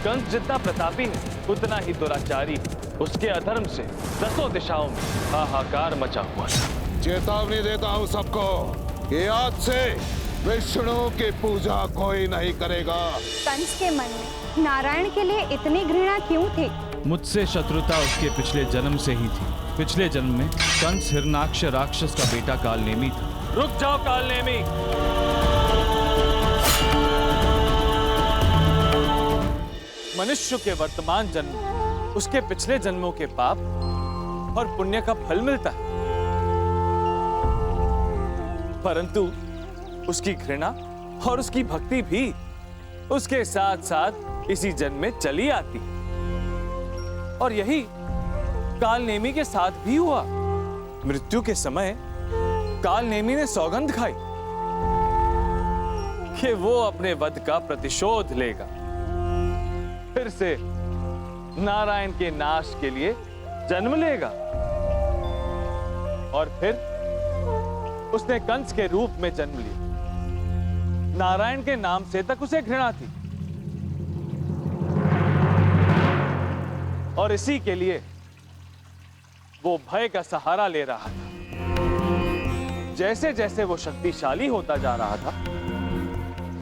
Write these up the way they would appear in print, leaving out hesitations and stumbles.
कंस जितना प्रतापी है उतना ही दुराचारी है। उसके अधर्म से 10 दिशाओं में हाहाकार मचा हुआ था। चेतावनी देता हूँ सबको कि आज से विष्णु की पूजा कोई नहीं करेगा। कंस के मन में नारायण के लिए इतनी घृणा क्यों थी? मुझसे शत्रुता उसके पिछले जन्म से ही थी। पिछले जन्म में कंस हिरणाक्ष राक्षस का बेटा कालनेमी था। रुक जाओ कालनेमी। मनुष्य के वर्तमान जन्म उसके पिछले जन्मों के पाप और पुण्य का फल मिलता है, परंतु उसकी घृणा और उसकी भक्ति भी उसके साथ साथ इसी जन्म में चली आती। और यही कालनेमी के साथ भी हुआ। मृत्यु के समय कालनेमी ने सौगंध खाई कि वो अपने वध का प्रतिशोध लेगा, फिर से नारायण के नाश के लिए जन्म लेगा। और फिर उसने कंस के रूप में जन्म लिया। नारायण के नाम से तक उसे घृणा थी और इसी के लिए वो भय का सहारा ले रहा था। जैसे जैसे वो शक्तिशाली होता जा रहा था,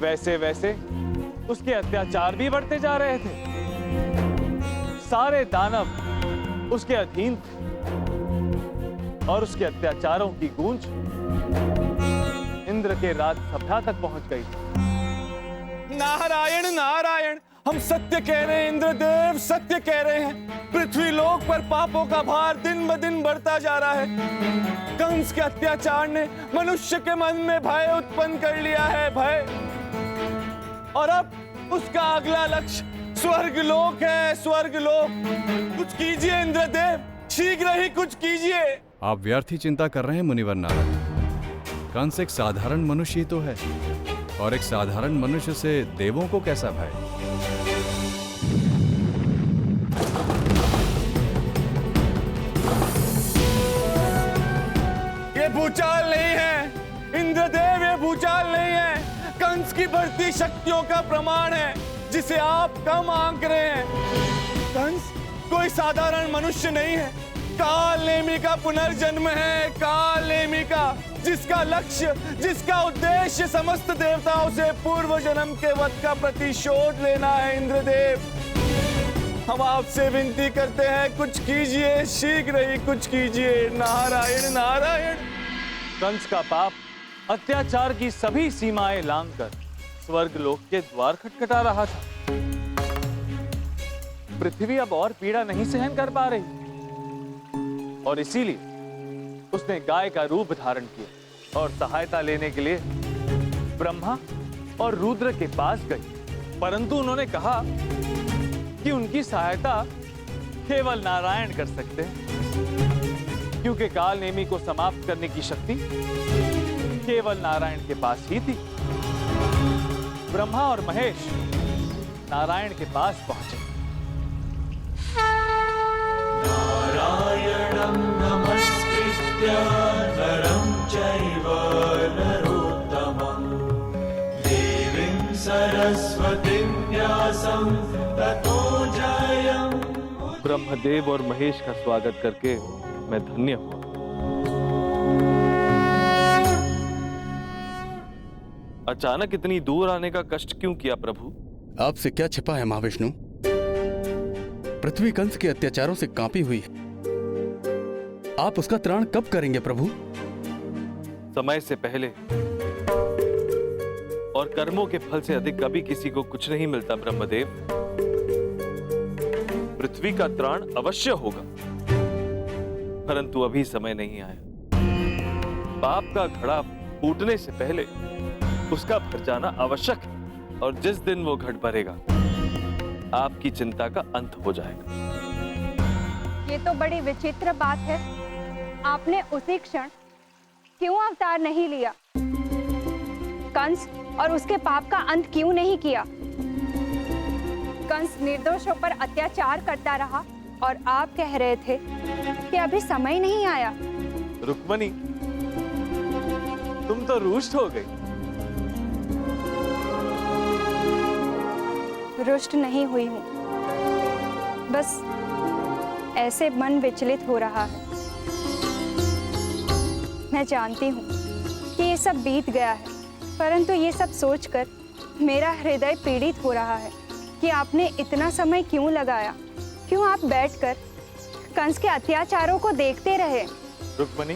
वैसे वैसे उसके अत्याचार भी बढ़ते जा रहे थे। सारे दानव उसके अधीन थे और उसके अत्याचारों की गूंज इंद्र के राजसभा तक पहुंच गई। नारायण नारायण, हम सत्य कह रहे हैं इंद्रदेव, सत्य कह रहे हैं। पृथ्वी लोक पर पापों का भार दिन ब दिन बढ़ता जा रहा है। कंस के अत्याचार ने मनुष्य के मन में भय उत्पन्न कर लिया है, भय। और अब उसका अगला लक्ष्य स्वर्ग लोक है, स्वर्ग लोक। कुछ कीजिए इंद्रदेव, शीघ्र ही कुछ कीजिए। आप व्यर्थ ही चिंता कर रहे हैं मुनिवर नारद। कंस एक साधारण मनुष्य ही तो है, और एक साधारण मनुष्य से देवों को कैसा भय? ये भूचाल नहीं है इंद्रदेव, ये भूचाल नहीं है। कंस की बढ़ती शक्तियों का प्रमाण है जिसे आप कम आंक रहे हैं। कंस कोई साधारण मनुष्य नहीं है, कालनेमी का पुनर्जन्म है, कालनेमी का, जिसका लक्ष्य, जिसका उद्देश्य समस्त देवताओं से पूर्व जन्म के वध का प्रतिशोध लेना है। इंद्रदेव, हम आपसे विनती करते हैं, कुछ कीजिए, शीघ्र ही कुछ कीजिए। नारायण नारायण। कंस का पाप अत्याचार की सभी सीमाएं लांघकर स्वर्ग लोक के द्वार खटखटा रहा था। पृथ्वी अब और पीड़ा नहीं सहन कर पा रही और इसीलिए उसने गाय का रूप धारण किया और सहायता लेने के लिए ब्रह्मा और रुद्र के पास गई। परंतु उन्होंने कहा कि उनकी सहायता केवल नारायण कर सकते हैं, क्योंकि कालनेमी को समाप्त करने की शक्ति केवल नारायण के पास ही थी। ब्रह्मा और महेश नारायण के पास पहुंचे। नारायणं नमस्कृत्य नरं चैव नरोत्तमं देवीं सरस्वतीं व्यासं ततो जयम्। ब्रह्मदेव और महेश का स्वागत करके मैं धन्य हुआ। अचानक इतनी दूर आने का कष्ट क्यों किया प्रभु? आपसे क्या छिपा है महाविष्णु? पृथ्वी कंस के अत्याचारों से कांपी हुई है। आप उसका त्राण कब करेंगे प्रभु? समय से पहले और कर्मों के फल से अधिक कभी किसी को कुछ नहीं मिलता ब्रह्मदेव। पृथ्वी का त्राण अवश्य होगा, परंतु अभी समय नहीं आया। पाप का घड़ा फूटने से पहले उसका भर जाना आवश्यक है, और जिस दिन वो घट भरेगा आपकी चिंता का अंत हो जाएगा। ये तो बड़ी विचित्र बात है। आपने उसी क्षण क्यों अवतार नहीं लिया? कंस और उसके पाप का अंत क्यों नहीं किया? कंस निर्दोषों पर अत्याचार करता रहा और आप कह रहे थे कि अभी समय नहीं आया। रुक्मणी, तुम तो रुष्ट हो गई। रुष्ट नहीं हुई हूँ, बस ऐसे मन विचलित हो रहा है। मैं जानती हूँ कि ये सब बीत गया है, परंतु ये सब सोचकर मेरा हृदय पीड़ित हो रहा है कि आपने इतना समय क्यों लगाया, क्यों आप बैठकर कंस के अत्याचारों को देखते रहे। रुक्मणी,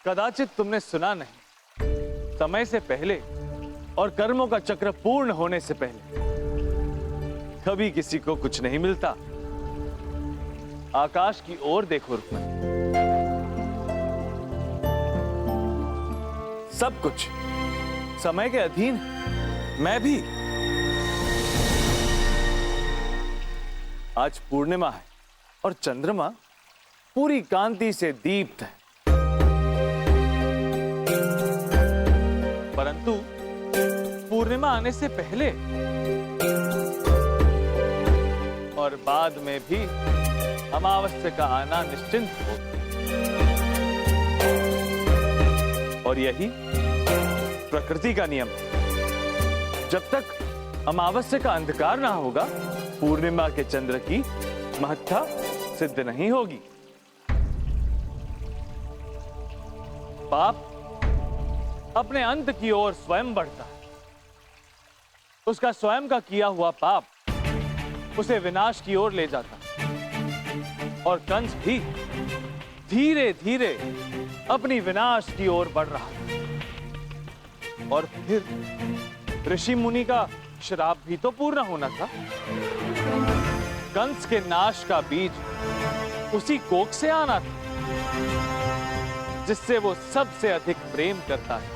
कदाचित तुमने सुना नहीं, समय से पहले और कर्मों का चक्र पूर्ण होने से पहले कभी किसी को कुछ नहीं मिलता। आकाश की ओर देखो रुक्मणी, सब कुछ समय के अधीन है, मैं भी। आज पूर्णिमा है और चंद्रमा पूरी कांति से दीप्त है, परंतु पूर्णिमा आने से पहले और बाद में भी अमावस्या का आना निश्चिंत हो, और यही प्रकृति का नियम है। जब तक अमावस्या का अंधकार ना होगा, पूर्णिमा के चंद्र की महत्ता सिद्ध नहीं होगी। पाप अपने अंत की ओर स्वयं बढ़ता है। उसका स्वयं का किया हुआ पाप उसे विनाश की ओर ले जाता है, और कंस भी धीरे धीरे अपनी विनाश की ओर बढ़ रहा है। और फिर ऋषि मुनि का श्राप भी तो पूर्ण होना था। कंस के नाश का बीज उसी कोख से आना था जिससे वो सबसे अधिक प्रेम करता है।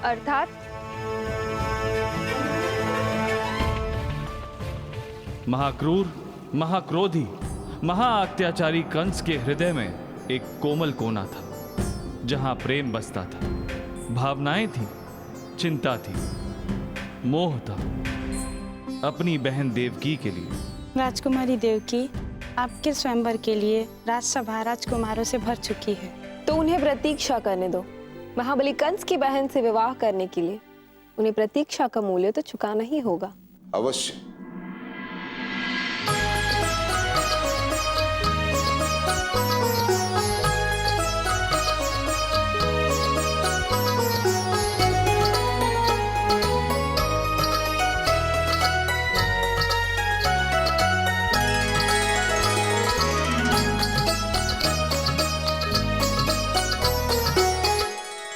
अर्थात महाक्रूर, महाक्रोधी, महाअत्याचारी कंस के हृदय में एक कोमल कोना था, जहां प्रेम बसता था, भावनाएं थी, चिंता थी, मोह था अपनी बहन देवकी के लिए। राजकुमारी देवकी आपके स्वयंवर के लिए राजसभा राजकुमारों से भर चुकी है, तो उन्हें प्रतीक्षा करने दो। महाबली कंस की बहन से विवाह करने के लिए उन्हें प्रतीक्षा का मूल्य तो चुकाना ही होगा। अवश्य।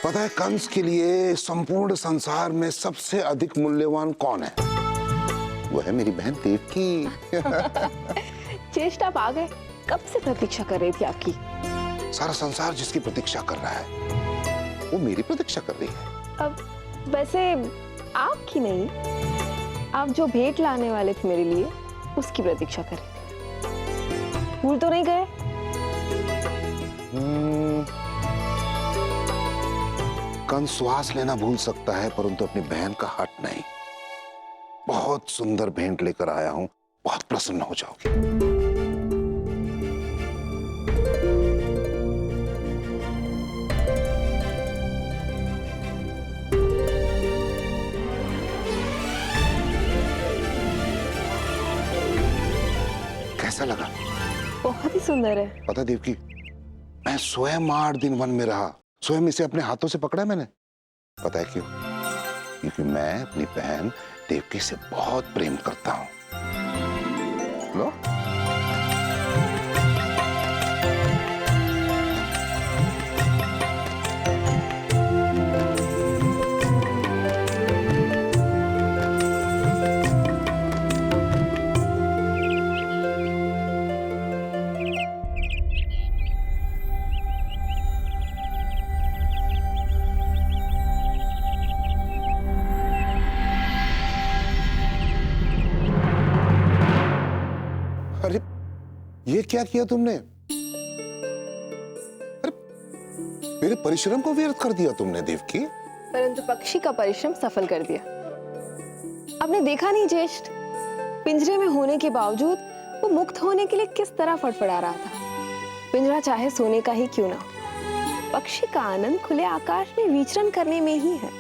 पता है कंस के लिए संपूर्ण संसार में सबसे अधिक मूल्यवान कौन है? वो है मेरी बहन देवकी। चेष्टा आप आ गए, कब से प्रतीक्षा कर रही थी आपकी। सारा संसार जिसकी प्रतीक्षा कर रहा है वो मेरी प्रतीक्षा कर रही है। अब वैसे आपकी नहीं, आप जो भेंट लाने वाले थे मेरे लिए उसकी प्रतीक्षा कर रहे थे। भूल तो नहीं गए? कंस श्वास लेना भूल सकता है परंतु अपनी बहन का हट नहीं। बहुत सुंदर भेंट लेकर आया हूं, बहुत प्रसन्न हो जाओगे। कैसा लगा? बहुत ही सुंदर है। पता देवकी, मैं स्वयं 8 दिन वन में रहा, स्वयं इसे अपने हाथों से पकड़ा मैंने। पता है क्यों? क्योंकि मैं अपनी बहन देवकी से बहुत प्रेम करता हूं। लो। अरे ये क्या किया तुमने? अरे मेरे परिश्रम को व्यर्थ कर दिया तुमने देवकी। परंतु पक्षी का परिश्रम सफल कर दिया। आपने देखा नहीं ज्येष्ठ, पिंजरे में होने के बावजूद वो मुक्त होने के लिए किस तरह फड़फड़ा रहा था। पिंजरा चाहे सोने का ही क्यों ना हो, पक्षी का आनंद खुले आकाश में विचरण करने में ही है।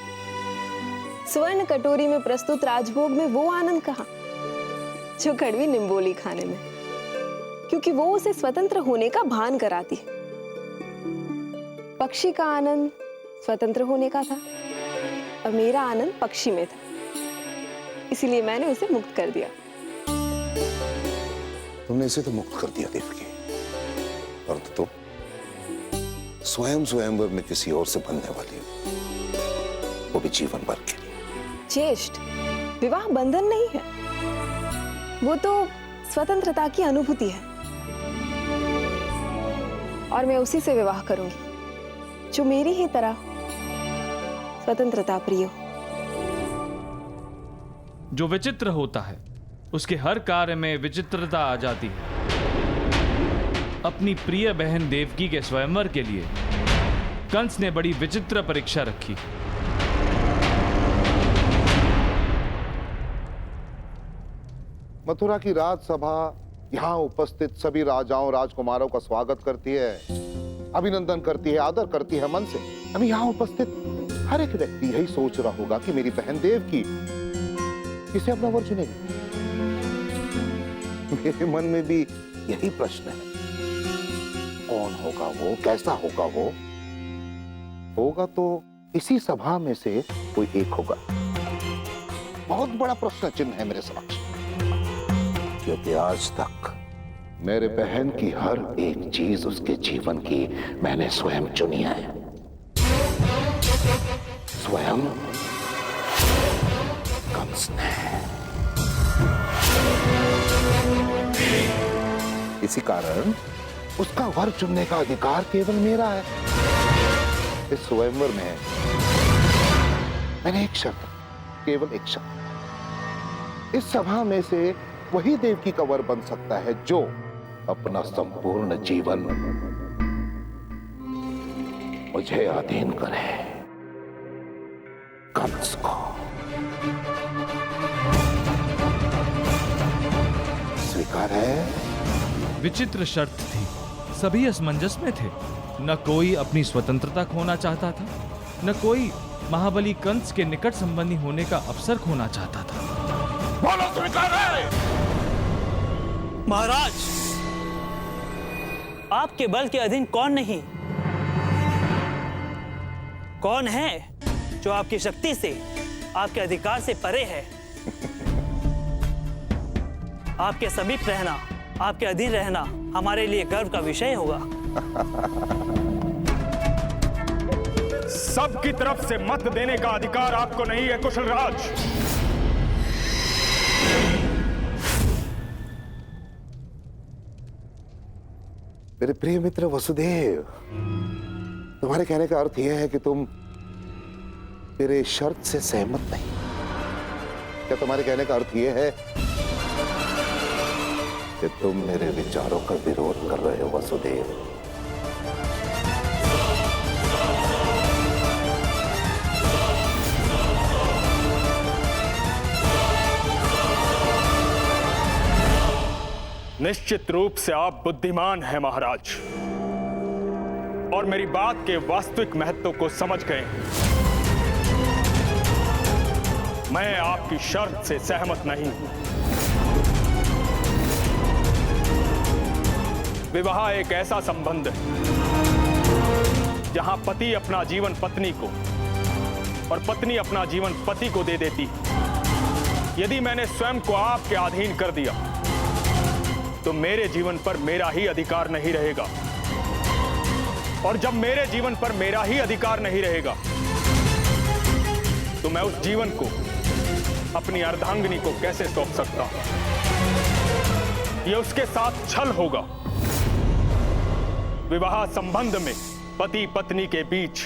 स्वर्ण कटोरी में प्रस्तुत राजभोग में वो आनंद कहाँ जो कड़वी निम्बोली खाने में, क्योंकि वो उसे स्वतंत्र होने का भान कराती है। पक्षी का आनंद स्वतंत्र होने का था और मेरा आनंद पक्षी में था, इसीलिए मैंने उसे मुक्त कर दिया। तुमने इसे तो मुक्त कर दिया देवकी, और तो स्वयं स्वयंवर में किसी और से बनने वाली हो, वो भी जीवन भर के लिए। ज्येष्ठ, विवाह बंधन नहीं है, वो तो स्वतंत्रता की अनुभूति है, और मैं उसी से विवाह करूंगी जो मेरी ही तरह स्वतंत्रता प्रिय हो। जो विचित्र होता है उसके हर कार्य में विचित्रता आ जाती है। अपनी प्रिय बहन देवकी के स्वयंवर के लिए कंस ने बड़ी विचित्र परीक्षा रखी। मथुरा की राजसभा यहाँ उपस्थित सभी राजाओं राजकुमारों का स्वागत करती है, अभिनंदन करती है, आदर करती है मन से। अभी यहाँ उपस्थित हर एक व्यक्ति यही सोच रहा होगा कि मेरी बहन देवकी किसे अपना वर चुनेगी। मेरे मन में भी यही प्रश्न है, कौन होगा वो, कैसा होगा वो? होगा तो इसी सभा में से कोई एक होगा। बहुत बड़ा प्रश्न चिन्ह है मेरे समक्ष, क्योंकि आज तक मेरे बहन की हर एक चीज उसके जीवन की मैंने स्वयं चुनी है। स्वयं कंस ने। इसी कारण उसका वर चुनने का अधिकार केवल मेरा है। इस स्वयंवर में मैंने एक शर्त, केवल एक शर्त, इस सभा में से वही देवकी का वर बन सकता है जो अपना संपूर्ण जीवन मुझे अधीन करे, कंस को। स्वीकार है? विचित्र शर्त थी, सभी असमंजस में थे। न कोई अपनी स्वतंत्रता खोना चाहता था, न कोई महाबली कंस के निकट संबंधी होने का अवसर खोना चाहता था। बोलो स्वीकार है? महाराज, आपके बल के अधीन कौन नहीं? कौन है जो आपकी शक्ति से, आपके अधिकार से परे है? आपके समीप रहना, आपके अधीन रहना हमारे लिए गर्व का विषय होगा। सबकी तरफ से मत देने का अधिकार आपको नहीं है कुशल राज। मेरे प्रिय मित्र वसुदेव, तुम्हारे कहने का अर्थ यह है कि तुम मेरे शर्त से सहमत नहीं। क्या तुम्हारे कहने का अर्थ यह है कि तुम मेरे विचारों का विरोध कर रहे हो वसुदेव? निश्चित रूप से आप बुद्धिमान हैं महाराज, और मेरी बात के वास्तविक महत्व को समझ गए। मैं आपकी शर्त से सहमत नहीं हूं। विवाह एक ऐसा संबंध है जहां पति अपना जीवन पत्नी को और पत्नी अपना जीवन पति को दे देती है। यदि मैंने स्वयं को आपके अधीन कर दिया तो मेरे जीवन पर मेरा ही अधिकार नहीं रहेगा, और जब मेरे जीवन पर मेरा ही अधिकार नहीं रहेगा तो मैं उस जीवन को अपनी अर्धांगिनी को कैसे सौंप सकता हूं? यह उसके साथ छल होगा। विवाह संबंध में पति पत्नी के बीच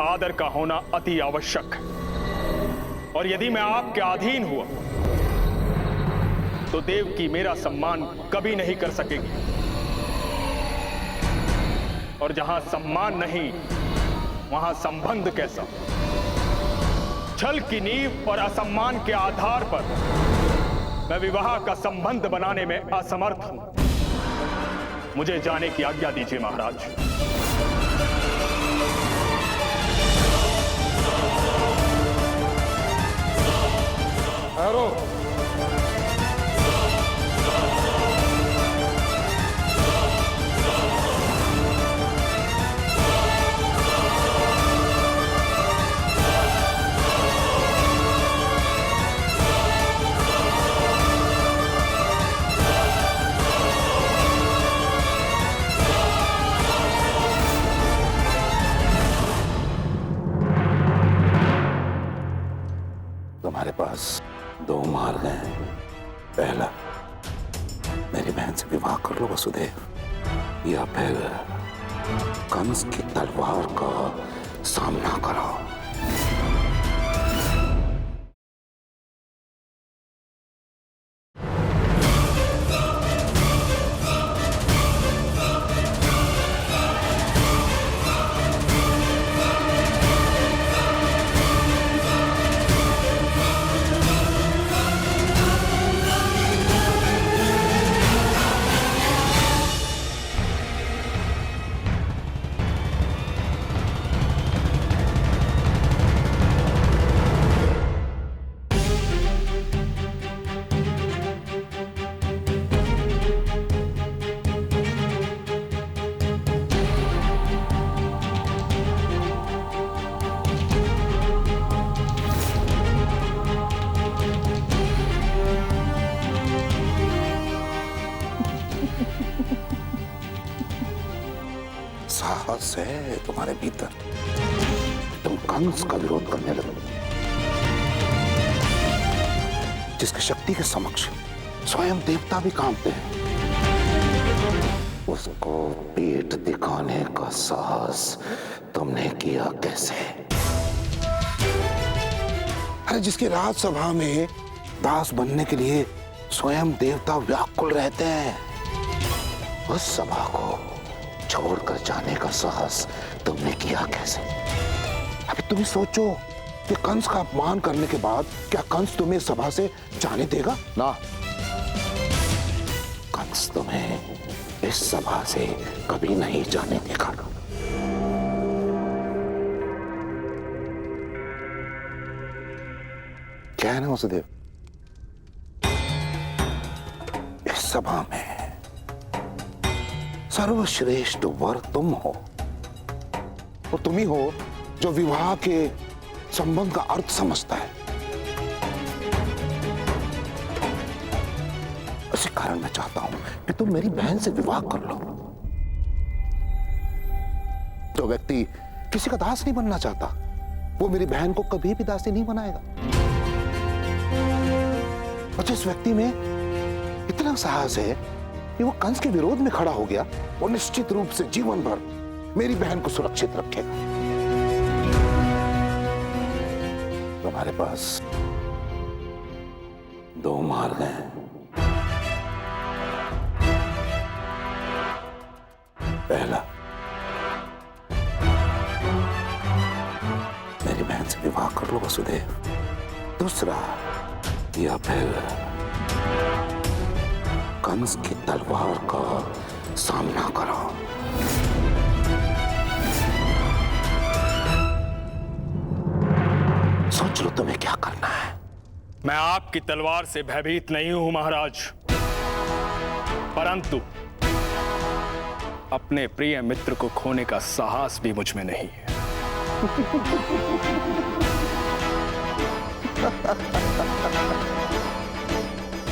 आदर का होना अति आवश्यक है, और यदि मैं आपके अधीन हुआ तो देवकी मेरा सम्मान कभी नहीं कर सकेगी, और जहां सम्मान नहीं वहां संबंध कैसा? छल की नींव और असम्मान के आधार पर मैं विवाह का संबंध बनाने में असमर्थ हूं। मुझे जाने की आज्ञा दीजिए महाराज। ठहरो। तुम्हारे पास दो मार्ग हैं। पहला, मेरी बहन से विवाह कर लो वसुदेव, या फिर कंस की तलवार का सामना करो। साहस है तुम्हारे भीतर, तुम कंस का विरोध करने लगे, जिसकी शक्ति के समक्ष स्वयं देवता भी कांपते हैं। उसको पीठ दिखाने का साहस तुमने किया कैसे? अरे जिसकी राजसभा में दास बनने के लिए स्वयं देवता व्याकुल रहते हैं, उस सभा को छोड़कर जाने का साहस तुमने किया कैसे? अभी तुम ही सोचो कि कंस का अपमान करने के बाद क्या कंस तुम्हें सभा से जाने देगा? ना, कंस तुम्हें इस सभा से कभी नहीं जाने देगा। क्या है ना वसुदेव, इस सभा में सर्वश्रेष्ठ वर तुम हो, और तुम ही हो जो विवाह के संबंध का अर्थ समझता है। इसी कारण मैं चाहता हूं कि तुम मेरी बहन से विवाह कर लो। जो व्यक्ति किसी का दास नहीं बनना चाहता, वो मेरी बहन को कभी भी दासी नहीं बनाएगा। और जिस व्यक्ति में इतना साहस है कि वो कंस के विरोध में खड़ा हो गया, वो निश्चित रूप से जीवन भर मेरी बहन को सुरक्षित रखेगा। तुम्हारे पास दो मार्ग हैं। पहला, मेरी बहन से विवाह कर लो वसुदेव। दूसरा, या फिर कंस की तलवार का सामना करो। सोच लो तुम्हें क्या करना है। मैं आपकी तलवार से भयभीत नहीं हूं महाराज, परंतु अपने प्रिय मित्र को खोने का साहस भी मुझ में नहीं है।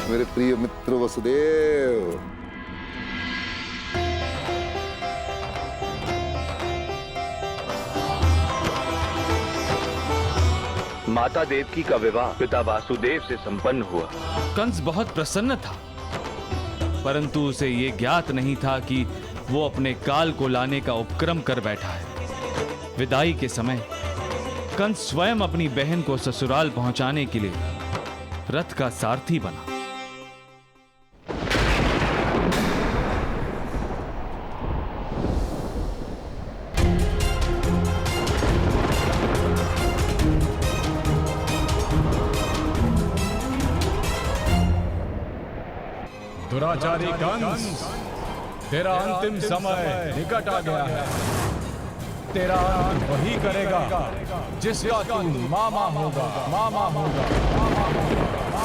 मेरे प्रिय मित्र वसुदेव, माता देवकी का विवाह पिता वासुदेव से संपन्न हुआ। कंस बहुत प्रसन्न था, परंतु उसे ये ज्ञात नहीं था कि वो अपने काल को लाने का उपक्रम कर बैठा है। विदाई के समय कंस स्वयं अपनी बहन को ससुराल पहुंचाने के लिए रथ का सारथी बना। दुराचारी कंस, तेरा अंतिम समय निकट आ गया है। तेरा अंत वही करेगा जिसका तू मामा होगा, मामा होगा, मामा होगा।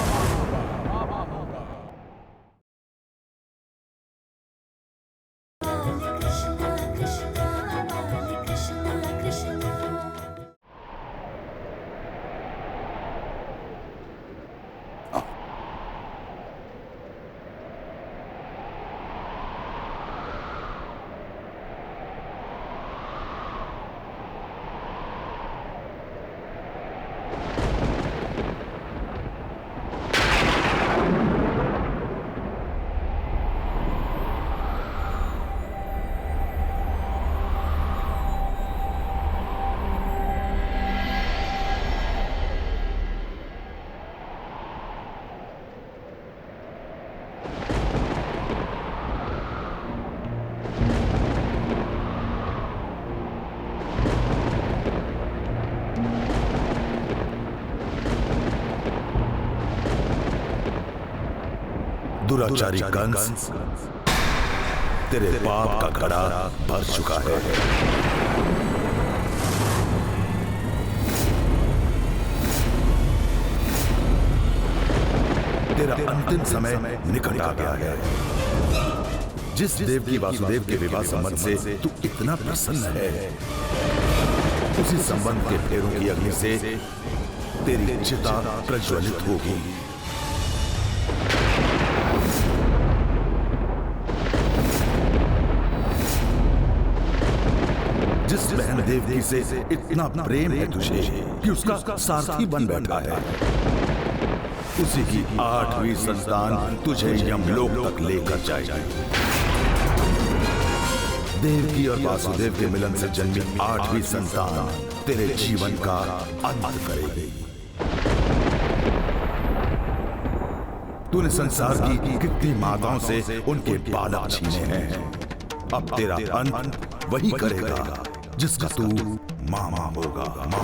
दुराचारी कंस, तेरे पाप का घड़ा भर चुका है। तेरा अंतिम समय निकट आ गया है। जिस देव की वासुदेव के विवाह संबंध से तू इतना प्रसन्न है, उसी संबंध के फेरों की अग्नि से तेरी चिता प्रज्वलित होगी। जिस बहन देवकी से इतना प्रेम है तुझे कि उसका सारथी बन बैठा है, उसी की 8वीं संतान तुझे यमलोक तक लेकर जाएगी। देवकी और वासुदेव के मिलन से जन्मी 8वीं संतान तेरे जीवन का अंत करेगी। तूने संसार की कितनी माताओं से उनके बालक छीने हैं, अब तेरा अंत वही करेगा जिसका तू मामा होगा। मामा।